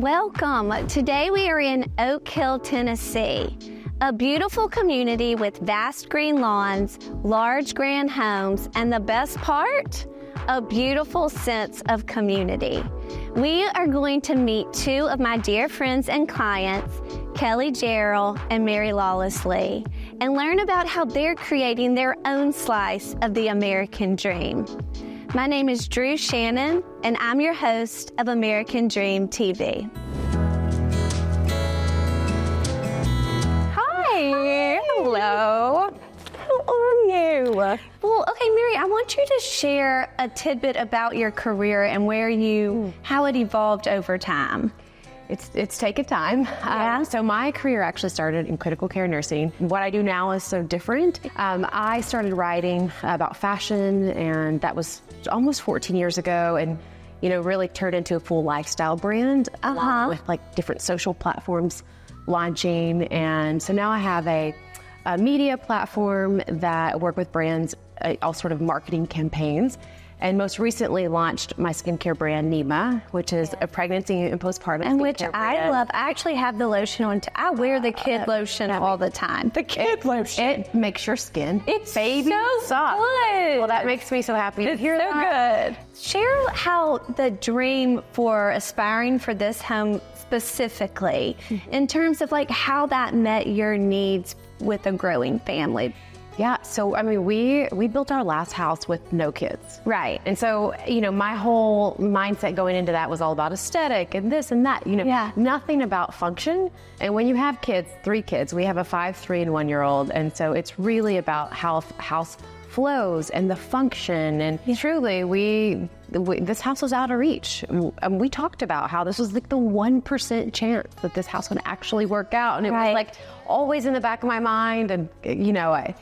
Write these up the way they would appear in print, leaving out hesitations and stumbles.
and welcome. Today we are in Oak Hill, Tennessee, a beautiful community with vast green lawns, large grand homes, and the best part, a beautiful sense of community. We are going to meet two of my dear friends and clients, Kelly Jarrell and Mary Lawless Lee, and learn about how they're creating their own slice of the American dream. My name is Drew Shannon, and I'm your host of American Dream TV. Hi. Hello. How are you? Well, okay, Mary, I want you to share a tidbit about your career and how it evolved over time. It's taken time. Yeah. So my career actually started in critical care nursing. What I do now is so different. I started writing about fashion, and that was almost 14 years ago, and really turned into a full lifestyle brand with like different social platforms launching. And so now I have a media platform that I work with brands, all sort of marketing campaigns. And most recently launched my skincare brand, Nima, which is a pregnancy and postpartum And which skincare I brand. love. I actually have the lotion on. I wear the kid lotion all the time. The kid lotion. It makes your skin It's baby so soft. good. Well, that makes me so happy to hear so that. good. Share how the dream for aspiring for this home specifically, in terms of like how that met your needs with a growing family. Yeah, so I mean, we built our last house with no kids. Right. And so, my whole mindset going into that was all about aesthetic and this and that, nothing about function. And when you have kids, 3 kids, we have a 5, 3, and 1-year-old. And so it's really about how house flows and the function. And truly, this house was out of reach. We talked about how this was like the 1% chance that this house would actually work out. And it was like always in the back of my mind. And, I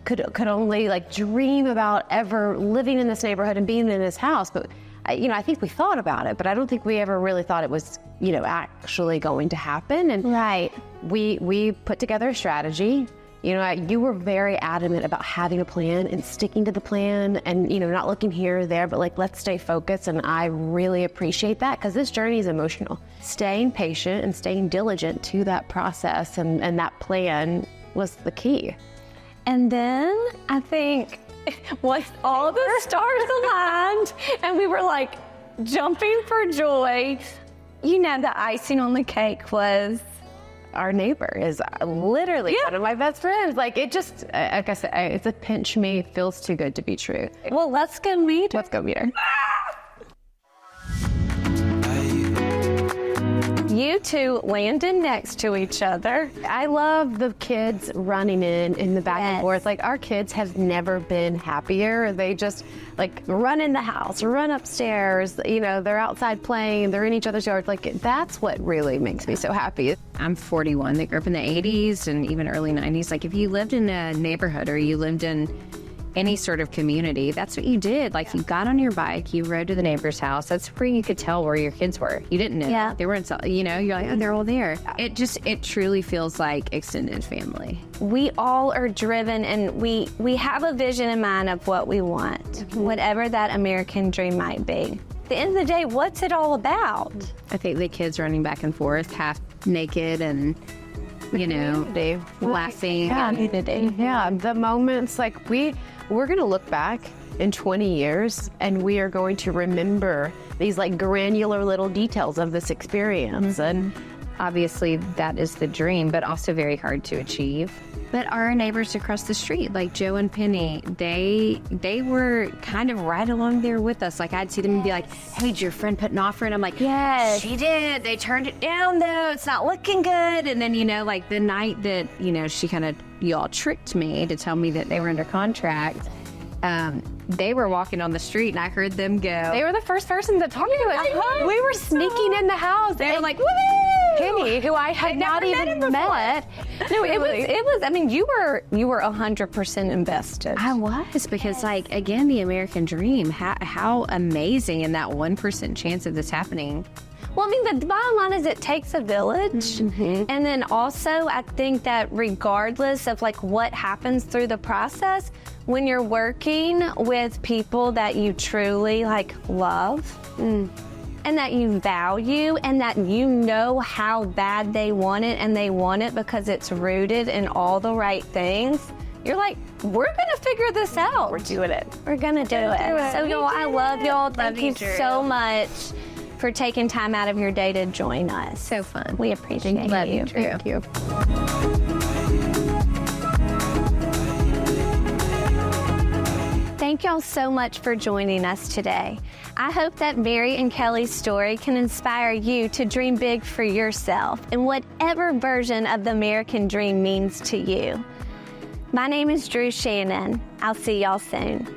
could only like dream about ever living in this neighborhood and being in this house. But, I think we thought about it, but I don't think we ever really thought it was, actually going to happen. And we put together a strategy. You were very adamant about having a plan and sticking to the plan and, not looking here or there, but like, let's stay focused. And I really appreciate that because this journey is emotional. Staying patient and staying diligent to that process and that plan was the key. And then I think once all the stars aligned and we were like jumping for joy, the icing on the cake was our neighbor is literally one of my best friends. Like it just, like I said, it's a pinch me, feels too good to be true. Well, let's go meet her. Let's go meet her. You two landed next to each other. I love the kids running in the back and forth. Like our kids have never been happier. They just like run in the house, run upstairs. They're outside playing. They're in each other's yards. Like that's what really makes me so happy. I'm 41. They grew up in the 80s and even early 90s. Like if you lived in a neighborhood or you lived in any sort of community, that's what you did. Like you got on your bike, you rode to the neighbor's house. That's where you could tell where your kids were. You didn't know. Yeah. They weren't, you're like, oh, they're all there. It truly feels like extended family. We all are driven and we have a vision in mind of what we want, whatever that American dream might be. At the end of the day, what's it all about? I think the kids running back and forth, half naked and laughing. Yeah, the moments like we're gonna look back in 20 years and we are going to remember these like granular little details of this experience. And obviously that is the dream, but also very hard to achieve. But our neighbors across the street, like Joe and Penny, they were kind of right along there with us. Like I'd see them and be like, hey, did your friend put an offer? And I'm like, yes, she did. They turned it down though. It's not looking good. And then, like the night that, she y'all tricked me to tell me that they were under contract. They were walking on the street and I heard them go. They were the first person to talk to us. We were sneaking in the house. They were like, woo! Penny, who I had not even met. No, it was, I mean, you were 100% invested. I was, because like, again, the American dream, how amazing, and that 1% chance of this happening. Well, I mean, the bottom line is it takes a village. And then also, I think that regardless of like what happens through the process, when you're working with people that you truly like love, and that you value and that you know how bad they want it, and they want it because it's rooted in all the right things, you're like, we're gonna figure this out. We're doing it. We're gonna do it. So y'all, I love y'all. Thank you Drew. so much for taking time out of your day to join us. So fun. We appreciate Love you. you, Drew. Thank you. Thank y'all so much for joining us today. I hope that Mary and Kelly's story can inspire you to dream big for yourself in whatever version of the American dream means to you. My name is Drew Shannon. I'll see y'all soon.